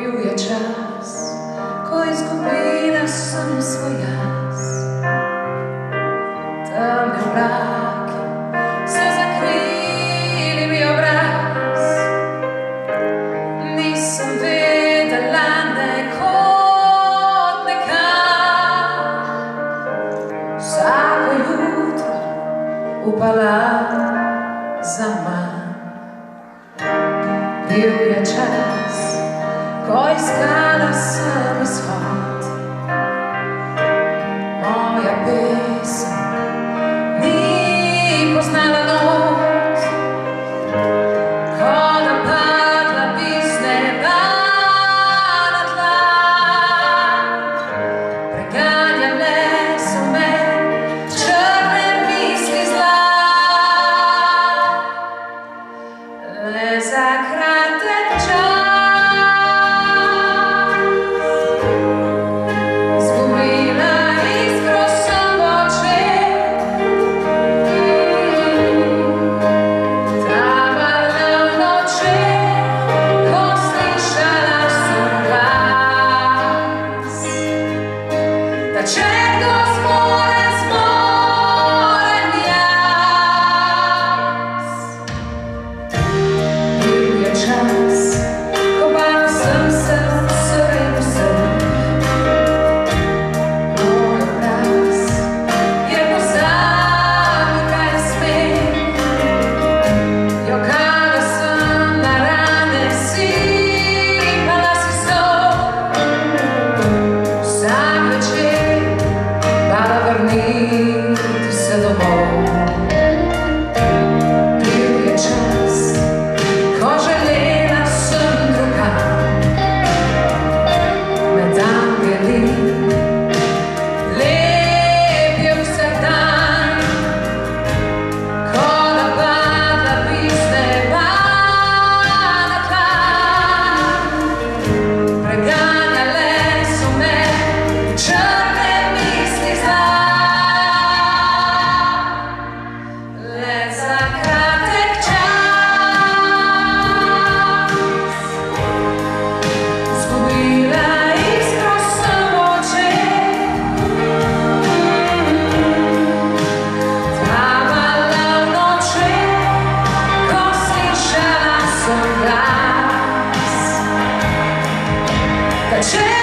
Bil je čas, ko izgubila sam svoj jaz. Tamne mrake so zakrili mi obraz. Nisem vedela nekod nekaj. Vsako jutro upala zaman. Bil je čas, ko iskala sem izhod. Moja pesem ni poznala not. Ko da padla bi z neba na tla. Preganjale so me črne misli zla. Le za kratek čas check.